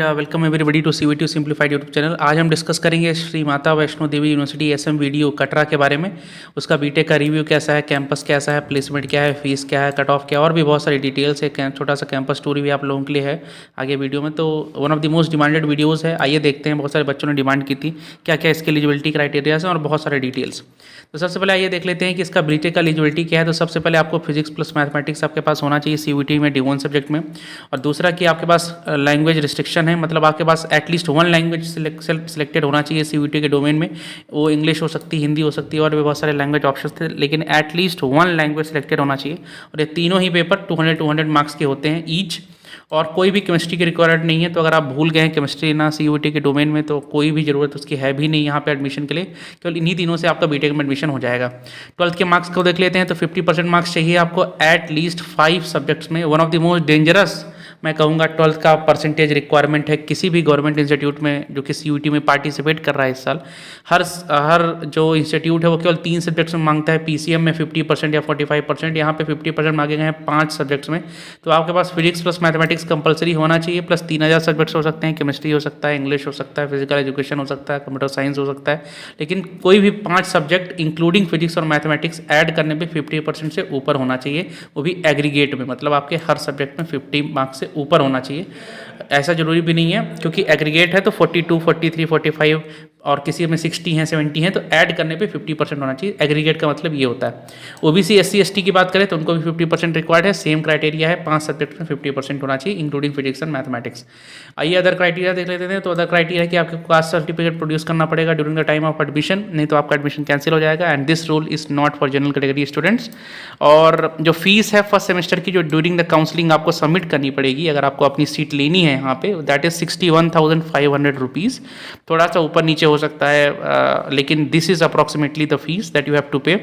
And welcome everybody to CVT simplified YouTube channel. आज हम discuss करेंगे श्री माता वैष्णो देवी यूनिवर्सिटी SM वीडियो कटरा के बारे में। उसका बीटेक का रिव्यू कैसा है, कैंपस कैसा है, प्लेसमेंट क्या है, फीस क्या है, कट ऑफ क्या है और भी बहुत सारी डिटेल्स है। छोटा सा कैंपस स्टोरी भी आप लोगों के लिए है आगे वीडियो में। तो one of the most demanded videos है, आइए देखते हैं। बहुत सारे बच्चों ने डिमांड की थी क्या क्या इसके एलिजिबिलिटी क्राइटेरियाज हैं और बहुत सारे डिटेल्स। तो सबसे पहले आइए देख लेते हैं कि इसका बीटेक का एलिजिबिलिटी क्या है। तो सबसे पहले आपको फिजिक्स प्लस मैथमेटिक्स आपके पास होना चाहिए CVT में D1 सब्जेक्ट में। और दूसरा कि आपके पास लैंग्वेज रिस्ट्रिक्शन है, मतलब आपके पास एटलीस्ट वन लैंग्वेज सिलेक्टेड होना चाहिए CVT के डोमेन में। वो इंग्लिश हो सकती है, हिंदी हो सकती है और भी बहुत सारे लैंग्वेज ऑप्शन थे, लेकिन एटलीस्ट वन लैंग्वेज सिलेक्टेड होना चाहिए। और ये तीनों ही पेपर 200 मार्क्स के होते हैं ईच, और कोई भी केमिस्ट्री की रिक्वायर्ड नहीं है। तो अगर आप भूल गए हैं केमिस्ट्री ना CVT के डोमेन में, तो कोई भी ज़रूरत उसकी है भी नहीं यहाँ पे एडमिशन के लिए। केवल इन्हीं तीनों से आपका बीटेक में एडमिशन हो जाएगा। 12th के मार्क्स को देख लेते हैं। तो 50% मार्क्स चाहिए आपको एट लीस्ट 5 सब्जेक्ट्स में। One of the most dangerous मैं कहूँगा 12th का परसेंटेज रिक्वायरमेंट है किसी भी गवर्नमेंट इंस्टीट्यूट में जो कि CVT में पार्टिसिपेट कर रहा है इस साल। हर जो इंस्टीट्यूट है वो केवल 3 सब्जेक्ट्स में मांगता है। PCM में 50% या 45%, यहाँ पे 50% मांगे गए हैं 5 सब्जेक्ट्स में। तो आपके पास फिजिक्स प्लस मैथमेटिक्स कंपलसरी होना चाहिए, प्लस 3000 सब्जेक्ट्स हो सकते हैं। केमिस्ट्री हो सकता है, इंग्लिश हो सकता है, फिजिकल एजुकेशन हो सकता है, कंप्यूटर साइंस हो सकता है, लेकिन कोई भी 5 सब्जेक्ट इंक्लूडिंग फिजिक्स और मैथमेटिक्स ऐड करने पे 50% से ऊपर होना चाहिए, वो भी एग्रीगेट में, मतलब आपके हर सब्जेक्ट में 50 मार्क्स से ऊपर होना चाहिए। ऐसा जरूरी भी नहीं है, क्योंकि एग्रीगेट है तो 42, 43, 45 और किसी में 60 हैं, 70 हैं, तो ऐड करने पे 50% होना चाहिए। एग्रीगेट का मतलब ये होता है। OBC SC ST की बात करें तो उनको भी 50% रिक्वायर्ड है। सेम क्राइटेरिया है, 5 सब्जेक्ट में 50% होना चाहिए इंक्लूडिंग फिजिक्स एंड मैथमेटिक्स। आइए अदर क्राइटेरिया देख लेते हैं। तो अदर क्राइटेरिया है कि आपको कास्ट सर्टिफिकेट प्रोड्यूस करना पड़ेगा during the time of admission, नहीं तो आपका एडमिशन कैंसिल हो जाएगा। And this rule is not for general category students. और जो फीस है फर्स्ट सेमेस्टर की, जो ड्यूरिंग द काउंसलिंग आपको सबमिट करनी पड़ेगी अगर आपको अपनी सीट लेनी है यहाँ पे, दैट इज 61,500 रुपीज़। थोड़ा सा ऊपर नीचे हो सकता है, लेकिन this is approximately the fees that you have to pay.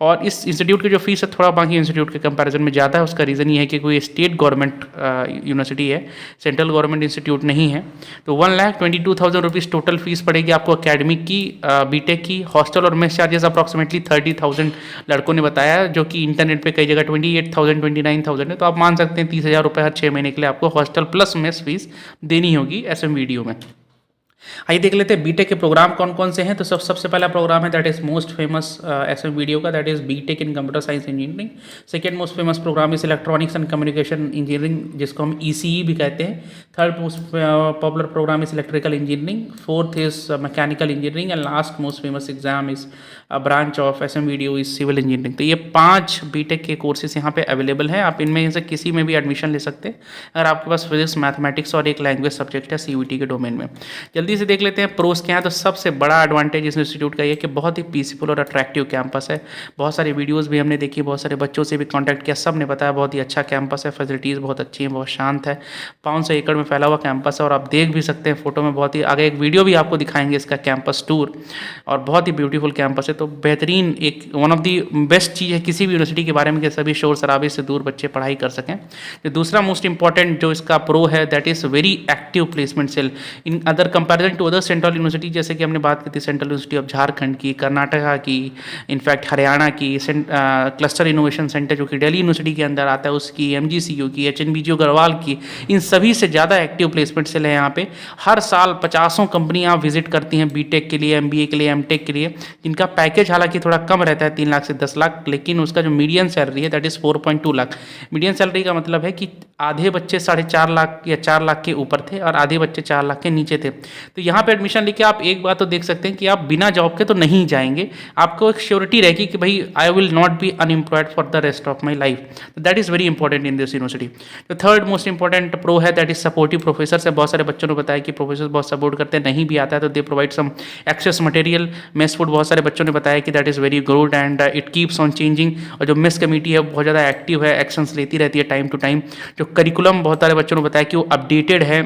और इस इंस्टीट्यूट की जो फीस है थोड़ा बाकी इंस्टीट्यूट के कंपैरिजन में ज़्यादा है। उसका रीज़न ये है कि कोई स्टेट गवर्नमेंट यूनिवर्सिटी है, सेंट्रल गवर्नमेंट इंस्टीट्यूट नहीं है। तो 1,22,000 रुपीज़ टोटल फीस पड़ेगी आपको अकेडमिक की, बीटेक की। हॉस्टल और मेस चार्जेस अप्रॉक्सीमेटली 30,000 लड़कों ने बताया, जो कि इंटरनेट पे कई जगह 28,000, 29,000 है। तो आप मान सकते हैं 30,000 रुपये हर 6 महीने के लिए आपको हॉस्टल प्लस मेस फीस देनी होगी SM वीडियो में। आइए देख लेते हैं बीटेक के प्रोग्राम कौन कौन से हैं। तो सबसे पहला प्रोग्राम है that is most famous SM video का, that is BTech in computer science engineering. Second most famous program is electronics and communication engineering, जिसको हम ECE भी कहते हैं। Third most popular program is electrical engineering. Fourth is mechanical engineering. And last most famous exam is branch of SM video is civil engineering. तो ये 5 BTech के courses यहाँ पे अवेलेबल हैं। आप इनमें से किसी में भी एडमिशन ले सकते हैं अगर आपके पास फिजिक्स मैथमेटिक्स और एक लैंग्वेज सब्जेक्ट है CVT के डोमेन में। जल्दी से देख लेते हैं प्रोस क्या है। तो सबसे बड़ा एडवांटेज इस इंस्टीट्यूट का ये कि बहुत ही पीसफुल और अट्रैक्टिव कैंपस है। बहुत सारी वीडियोस भी हमने देखी, बहुत सारे बच्चों से भी कांटेक्ट किया, सब ने बताया बहुत ही अच्छा कैंपस है। फैसिलिटीज़ बहुत अच्छी हैं, बहुत शांत है। 500 एकड़ में फैला हुआ कैंपस है और आप देख भी सकते हैं फोटो में। बहुत ही आगे एक वीडियो भी आपको दिखाएंगे इसका कैंपस टूर, और बहुत ही ब्यूटीफुल कैंपस है। तो बेहतरीन एक वन ऑफ दी बेस्ट चीज़ है किसी भी यूनिवर्सिटी के बारे में कि सभी शोर शराबे से दूर बच्चे पढ़ाई कर सकें। तो दूसरा मोस्ट इंपॉर्टेंट जो इसका प्रो है that is very active placement cell in other comparison to other central university. जैसे कि हमने बात की थी सेंट्रल यूनिवर्सिटी ऑफ झारखंड की, कर्नाटका की, इनफैक्ट हरियाणा की, क्लस्टर इनोवेशन सेंटर जो कि दिल्ली यूनिवर्सिटी के अंदर आता है उसकी, MGCU की, HNBGO गढ़वाल की, इन सभी से ज़्यादा एक्टिव प्लेसमेंट सेल है यहाँ पे। हर साल 50 कंपनियाँ विजिट करती हैं बीटेक के लिए, MBA के लिए, MTech के लिए, जिनका पैकेज हालांकि थोड़ा कम रहता है 3 लाख से 10 लाख, लेकिन उसका जो मीडियन सैलरी है that is 4.2 lakh. Median salary का मतलब है कि आधे बच्चे 4.5 लाख या 4 लाख के ऊपर थे और आधे बच्चे 4 लाख के नीचे थे। तो यहाँ पे एडमिशन लेके आप एक बात तो देख सकते हैं कि आप बिना जॉब के तो नहीं जाएंगे। आपको एक श्योरिटी रहेगी कि भाई I will not be unemployed for the rest of my life. तो that is very important in this university. तो थर्ड मोस्ट इंपॉर्टेंट प्रो है दैट इज सपोर्टिव प्रोफेसर है। बहुत सारे बच्चों ने बताया कि प्रोफेसर बहुत सपोर्ट करते हैं, नहीं भी आता है तो they provide some access material. Mess food बहुत सारे बच्चों ने बताया कि that is very good and it keeps on changing. और जो मेस कमेटी है बहुत ज़्यादा एक्टिव है, एक्शंस लेती रहती है टाइम टू टाइम। जो करिकुलम बहुत सारे बच्चों ने बताया कि वो अपडेटेड है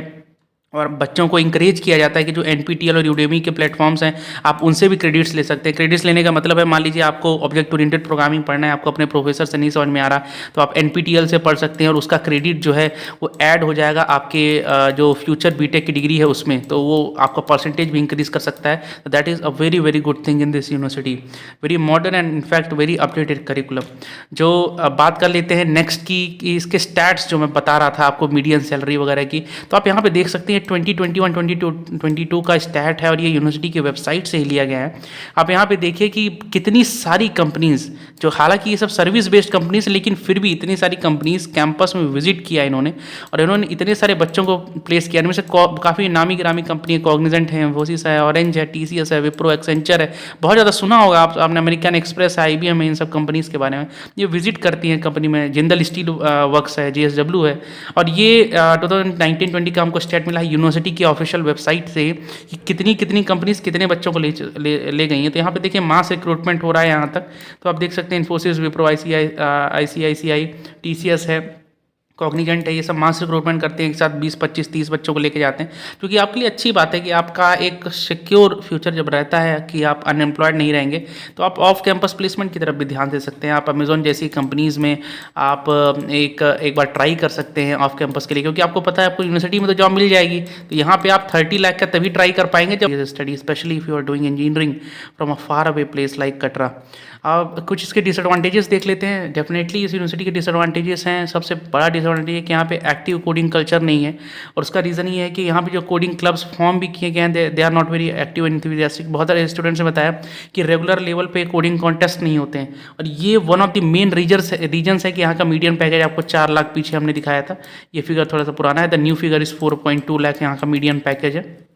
और बच्चों को इंकरेज किया जाता है कि जो NPTEL और यूडेमी के प्लेटफॉर्म्स हैं आप उनसे भी क्रेडिट्स ले सकते हैं। क्रेडिट्स लेने का मतलब है, मान लीजिए आपको ऑब्जेक्ट ओरिएंटेड प्रोग्रामिंग पढ़ना है, आपको अपने प्रोफेसर से नहीं समझ में आ रहा, तो आप NPTEL से पढ़ सकते हैं और उसका क्रेडिट जो है वो ऐड हो जाएगा आपके जो फ्यूचर बीटेक की डिग्री है उसमें, तो वो आपका परसेंटेज भी इंक्रीज कर सकता है। तो that is a very very good thing in this university, very modern and in fact very updated curriculum. जो बात कर लेते हैं नेक्स्ट की, कि इसके स्टैट्स जो मैं बता रहा था आपको मीडियन सैलरी वगैरह की, तो आप यहाँ पे देख सकते हैं 2021 2022 का स्टैट है और ये यूनिवर्सिटी की वेबसाइट से ही लिया गया है। आप यहाँ पे देखिए कि कितनी सारी कंपनीज़, जो हालांकि ये सब सर्विस बेस्ड कंपनीज, लेकिन फिर भी इतनी सारी कंपनीज कैंपस में विजिट किया इन्होंने और इन्होंने इतने सारे बच्चों को प्लेस किया। इनमें से काफ़ी नामी गिरामी कंपनी, कॉग्निजेंट है, इन्फोसिस है, ऑरेंज है, TCS है, विप्रो, एक्सेंचर है, बहुत ज़्यादा सुना होगा आपने अमेरिकन एक्सप्रेस है, IBM है, इन सब कंपनीज़ के बारे में। ये विजिट करती हैं कंपनी में, जिंदल स्टील वर्क्स है, JSW है। और ये 2019-20 का हमको स्टेट मिला है यूनिवर्सिटी की ऑफिशियल वेबसाइट से कि कितनी कितनी कंपनीज कितने बच्चों को ले गई हैं। तो यहाँ पे देखिए मास रिक्रूटमेंट हो रहा है यहाँ तक। तो आप देख सकते हैं इन्फोसिस, विप्रो, ICICI, TCS है, कॉग्निजेंट है, ये सब मास रिक्रूटमेंट करते हैं, एक साथ 20, 25, 30 बच्चों को लेके जाते हैं, क्योंकि आपके लिए अच्छी बात है कि आपका एक सिक्योर फ्यूचर जब रहता है कि आप अनएम्प्लॉयड नहीं रहेंगे, तो आप ऑफ कैंपस प्लेसमेंट की तरफ भी ध्यान दे सकते हैं। आप अमेजोन जैसी कंपनीज़ में आप एक बार ट्राई कर सकते हैं ऑफ कैंपस के लिए, क्योंकि आपको पता है आपको यूनिवर्सिटी में तो जॉब मिल जाएगी। तो यहाँ पे आप 30 लाख का तभी ट्राई कर पाएंगे जब study, specially if you are doing engineering from a far away place like Katra. अब कुछ इसके डिसएडवांटेजेस देख लेते हैं। डेफिनेटली इस यूनिवर्सिटी के डिसएडवांटेजेस हैं। सबसे बड़ा डिसएडवांटेज है कि यहाँ पे एक्टिव कोडिंग कल्चर नहीं है, और उसका रीज़न ये है कि यहाँ पे जो कोडिंग क्लब्स फॉर्म भी किए गए हैं, they are not very active and enthusiastic. बहुत सारे स्टूडेंट्स ने बताया कि रेगुलर लेवल पे कोडिंग कॉन्टेस्ट नहीं होते हैं, और ये one of the main reasons है कि यहाँ का मीडियम पैकेज आपको 4 लाख पीछे हमने दिखाया था, ये फिगर थोड़ा सा पुराना है। The new figure is 4.2 lakh यहाँ का मीडियम पैकेज है।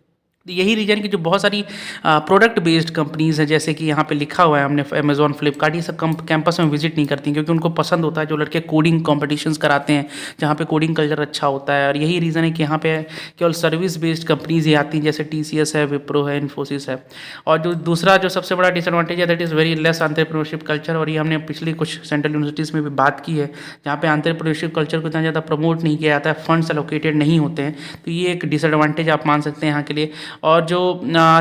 यही रीजन की जो बहुत सारी प्रोडक्ट बेस्ड कंपनीज़ हैं, जैसे कि यहाँ पे लिखा हुआ है हमने, अमेजॉन, फ्लिपकार्ट, ये सब कैंपस में विजिट नहीं करती, क्योंकि उनको पसंद होता है जो लड़के कोडिंग कॉम्पिटिशन्स कराते हैं, जहाँ पे कोडिंग कल्चर अच्छा होता है। और यही रीज़न है कि यहाँ पे केवल सर्विस बेस्ड कंपनीज ही आती हैं, जैसे TCS है, विप्रो है, इन्फोसिस है। और जो दूसरा जो सबसे बड़ा डिसएडवांटेज है, that is very less entrepreneurship culture. और ये हमने पिछली कुछ सेंट्रल यूनिवर्सिटीज़ में भी बात की है, जहाँ पे एंटरप्रेन्योरशिप कल्चर को इतना ज़्यादा प्रमोट नहीं किया जाता है, फंड्स एलोकेटेड नहीं होते हैं। तो ये एक डिसएडवांटेज आप मान सकते हैं यहाँ के लिए। और जो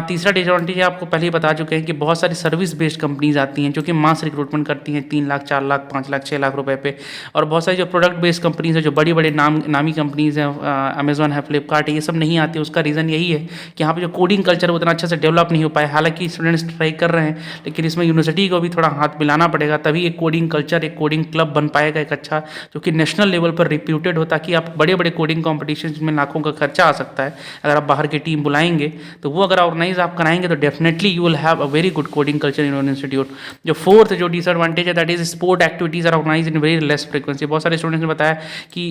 तीसरा डिसएडवांटेज है, आपको पहले ही बता चुके हैं कि बहुत सारी सर्विस बेस्ड कंपनीज आती हैं जो कि मास रिक्रूटमेंट करती हैं 3 लाख, 4 लाख, 5 लाख, 6 लाख रुपए पे। और बहुत सारी जो प्रोडक्ट बेस्ड कंपनीज है, जो बड़ी बड़ी नामी कंपनीज हैं, अमेजॉन है, फ्लिपकार्ट है, ये सब नहीं आती। उसका रीज़न यही है कि यहाँ पे जो कोडिंग कल्चर उतना अच्छे से डेवलप नहीं हो पाया। हालांकि स्टूडेंट्स ट्राई कर रहे हैं, लेकिन इसमें यूनिवर्सिटी को भी थोड़ा हाथ मिलाना पड़ेगा, तभी एक कोडिंग कल्चर, एक कोडिंग क्लब बन पाएगा एक अच्छा, जो कि नेशनल लेवल पर रिप्यूटेड हो, ताकि आप बड़े बड़े कोडिंग कॉम्पिटिशन में लाखों का खर्चा आ सकता है अगर आप बाहर की टीम बुलाएंगे, तो वो अगर ऑर्गेनाइज आप कराएंगे तो definitely you will have a very good coding culture in your institute. जो फोर्थ जो डिसएडवांटेज है, that is sport activities are organise in very less frequency. बहुत सारे स्टूडेंट्स ने बताया कि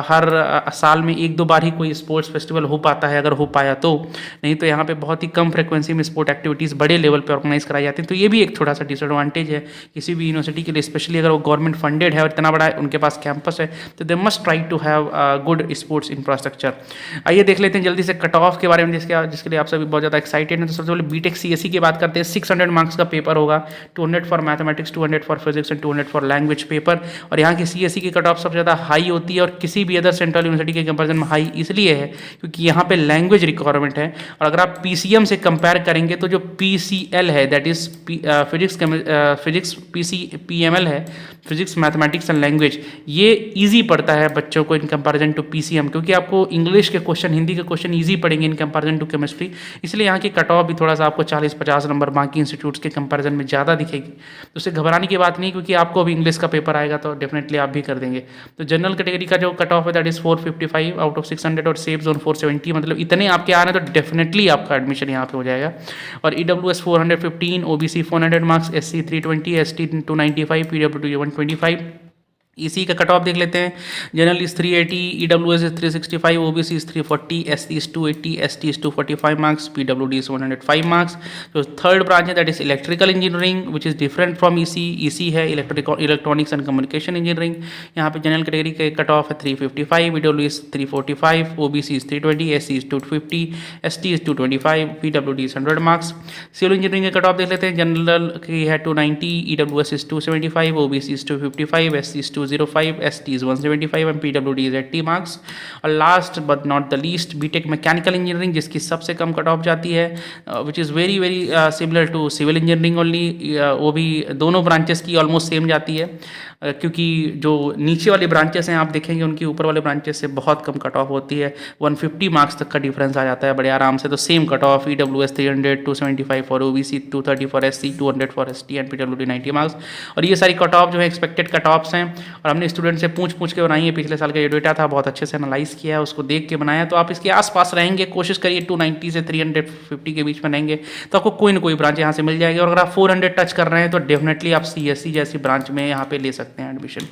हर साल में 1-2 बार ही कोई स्पोर्ट्स फेस्टिवल हो पाता है, अगर हो पाया तो, नहीं तो यहाँ पे बहुत ही कम फ्रीक्वेंसी में स्पोर्ट एक्टिविटीज़ बड़े लेवल पर ऑर्गेनाइज कराई जाती हैं। तो ये भी एक थोड़ा सा डिसएडवांटेज है किसी भी यूनिवर्सिटी के लिए, स्पेशली अगर वो गवर्नमेंट फंडेड है और इतना बड़ा उनके पास कैंपस है, तो they must try to have good sports infrastructure. आइए देख लेते हैं जल्दी से कट ऑफ के बारे में, जिसके लिए आप सभी बहुत ज़्यादा एक्साइटेड हैं। तो सबसे पहले बीटेक CSE की बात करते हैं। 600 मार्क्स का पेपर होगा, 200 for mathematics, 200 for physics and 200 for language paper. और यहाँ की CSE की कट ऑफ सबसे ज़्यादा हाई होती है, और किसी भी अदर सेंट्रल यूनिवर्सिटी के कंपेरिजन में हाई इसलिए है क्योंकि यहाँ पे लैंग्वेज रिक्वायरमेंट है। और अगर आप PCM से कंपेयर करेंगे तो जो PCL है, दैट इज फिजिक्स PML है, फिजिक्स, मैथमेटिक्स एंड लैंग्वेज, ये ईजी पड़ता है बच्चों को इन कंपेरिजन टू PCM, क्योंकि आपको इंग्लिश के क्वेश्चन, हिंदी के क्वेश्चन ईजी पड़ेंगे इन कंपेरिजन टू केमिस्ट्री। इसलिए यहाँ की कट ऑफ भी थोड़ा सा आपको 40-50 नंबर बाकी इंस्टीट्यूट्स के कंपैरिजन में ज़्यादा दिखेगी। तो उससे घबराने की बात नहीं, क्योंकि आपको अभी इंग्लिश का पेपर आएगा तो डेफिनेटली आप भी कर देंगे। तो जनरल कैटेगरी का जो कट ऑफ है, दैट इज़ 455 आउट ऑफ 600, और सेफ जोन 470, मतलब इतने आपके आ रहे हैं तो डेफिनेटली आपका एडमिशन यहाँ पे हो जाएगा। और EWS 415, OBC 400 marks, SC 320, ST 295, PWD 125। EC का कट ऑफ देख लेते हैं। General is 380, EWS is 365, OBC is 340, SC is 280, ST is 245 marks, PWD is 105 marks. जो थर्ड ब्रांच है, that is electrical engineering, which is different from EC है electronics and communication engineering. यहाँ पे general category के cut of है 355, EW is 345, OBC is 320, SC is 250, ST is 225, PWD is 100 marks. Civil engineering के cut off देख लेते हैं। General की है 290, EWS is 275, OBC is 255, SC is 205, ST is 175 and PWD is 80 marks. और last but not the least, BTech mechanical engineering, जिसकी सबसे कम कट ऑफ जाती है, which is very very similar to civil engineering only. वो भी दोनों branches की ऑलमोस्ट सेम जाती है, क्योंकि जो नीचे वाली ब्रांचेस हैं आप देखेंगे उनकी ऊपर वाले ब्रांचेस से बहुत कम कट ऑफ होती है, 150 मार्क्स तक का डिफरेंस आ जाता है बड़े आराम से। तो same cut off, EWS 300, 275 for OBC, 230 for SC, 200 for ST and PWD 90 marks. और ये सारी कट ऑफ जो है एक्सपेक्टेड कट ऑफ्स हैं, और हमने स्टूडेंट से पूछ के बनाई है। पिछले साल का जो डेटा था बहुत अच्छे से एनालाइज किया है, उसको देख के बनाया। तो आप इसके आसपास रहेंगे, कोशिश करिए 290 से 350 के बीच में रहेंगे तो आपको कोई ना कोई ब्रांच यहाँ से मिल जाएगी। और अगर आप 400 टच कर रहे हैं तो डेफिनेटली आप CSE जैसी ब्रांच में यहाँ पे ले सकते हैं एडमिशन।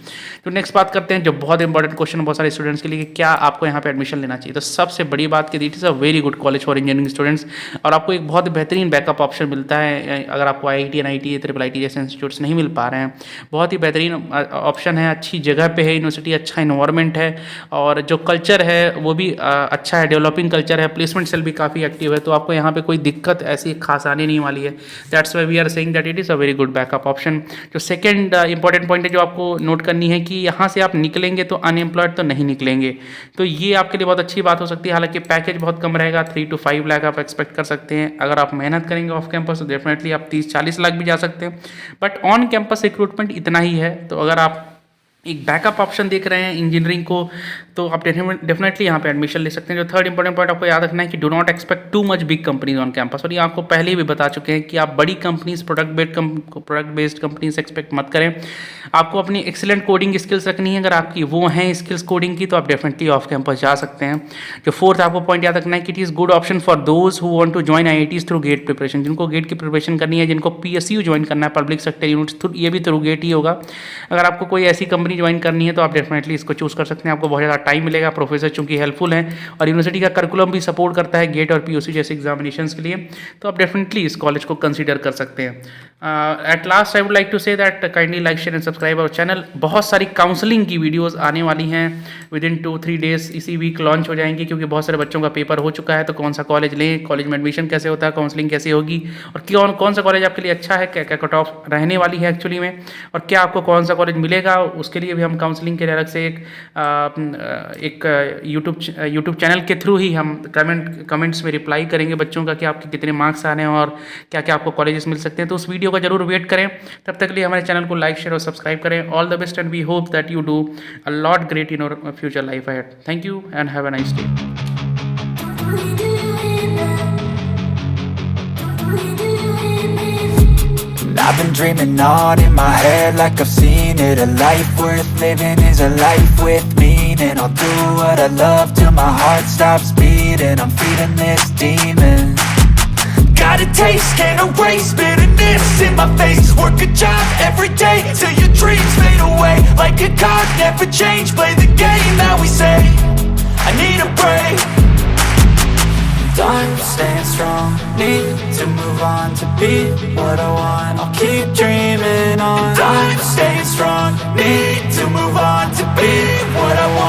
तो नेक्स्ट बात करते हैं जो बहुत इंपॉर्टेंट क्वेश्चन बहुत सारे स्टूडेंट्स के लिए कि क्या आपको यहाँ पे एडमिशन लेना चाहिए। तो सबसे बड़ी बात की it is a very good college for engineering students, और आपको एक बहुत बेहतरीन बैकअप ऑप्शन मिलता है अगर आपको IIT NIT IIIT जैसे इंस्टीट्यूट्स नहीं मिल पा रहे हैं। बहुत ही बेहतरीन ऑप्शन है, अच्छी जगह पे है यूनिवर्सिटी, अच्छा इन्वायरमेंट है, और जो कल्चर है वो भी अच्छा है, डेवलपिंग कल्चर है, प्लेसमेंट सेल भी काफ़ी एक्टिव है। तो आपको यहाँ पे कोई दिक्कत ऐसी खास आने नहीं वाली है। That's why we are saying that it is a very good backup option. जो सेकेंड इंपॉर्टेंट पॉइंट है जो आपको नोट करनी है कि यहाँ से आप निकलेंगे तो अनएम्प्लॉयड तो नहीं निकलेंगे, तो ये आपके लिए बहुत अच्छी बात हो सकती है। हालांकि पैकेज बहुत कम रहेगा, 3 to 5 लाख आप एक्सपेक्ट कर सकते हैं। अगर आप मेहनत करेंगे ऑफ कैंपस तो डेफिनेटली आप 30-40 लाख भी जा सकते हैं, बट ऑन कैंपस रिक्रूटमेंट इतना ही है। तो अगर आप एक बैकअप ऑप्शन देख रहे हैं इंजीनियरिंग को तो आप डेफिनेटली यहाँ पे एडमिशन ले सकते हैं। जो थर्ड इंपॉर्टेंट पॉइंट आपको याद रखना है कि do not expect too much big companies on campus, और ये आपको पहले ही भी बता चुके हैं कि आप बड़ी companies product based companies expect मत करें। आपको अपनी एक्सीलेंट कोडिंग स्किल्स रखनी है, अगर आपकी वो हैं स्किल्स कोडिंग की तो आप डेफिनेटली ऑफ कैंपस जा सकते हैं। जो फोर्थ आपको पॉइंट याद रखना है कि it is good option for those who want to join IITs through GATE preparation, जिनको गेट की प्रिपरेशन करनी है, जिनको PSU ज्वाइन करना है, पब्लिक सेक्टर यूनिट्स, ये भी थ्रू गेट ही होगा। अगर आपको कोई ऐसी कंपनी ज्वाइन करनी है तो आप डेफिनेटली इसको चूज़ कर सकते हैं। आपको बहुत ज़्यादा टाइम मिलेगा, प्रोफेसर चूंकि हेल्पफुल हैं, और यूनिवर्सिटी का करिकुलम भी सपोर्ट करता है गेट और POC जैसे एग्जामिनेशंस के लिए, तो आप डेफिनेटली इस कॉलेज को कंसीडर कर सकते हैं। At last I would like to say that kindly like share and subscribe our channel. बहुत सारी काउंसलिंग की वीडियोस आने वाली हैं विदिन 2-3 डेज, इसी वीक लॉन्च हो जाएंगी, क्योंकि बहुत सारे बच्चों का पेपर हो चुका है। तो कौन सा कॉलेज लें, कॉलेज में एडमिशन कैसे होता है, काउंसलिंग कैसे होगी, और कौन सा कॉलेज आपके लिए अच्छा है, क्या क्या कट ऑफ रहने वाली है एक्चुअली में, और क्या आपको कौन सा कॉलेज मिलेगा, उसके लिए भी हम काउंसलिंग के लिए अलग से एक यूट्यूब चैनल के थ्रू ही हम कमेंट्स में रिप्लाई करेंगे बच्चों का कि आपके कितने मार्क्स आने हैं और क्या क्या आपको कॉलेजेस मिल सकते हैं। तो उस वीडियो का जरूर वेट करें। तब तक के लिए हमारे चैनल को लाइक शेयर और सब्सक्राइब करें। All the best and we hope that you do a lot great in your future life ahead. Thank you and have a nice day. I've been dreaming on in my head like I've seen it. A life worth living is a life with meaning. I'll do what I love till my heart stops beating. I'm feeding this demon. Got a taste, can't erase bitterness in my face. Work a job every day till your dreams fade away. Like a card, never change, play the game that we say. I need a break. I'm staying strong, need to move on to be what I want. I'll keep dreaming on. I'm staying strong, need to move on to be what I want.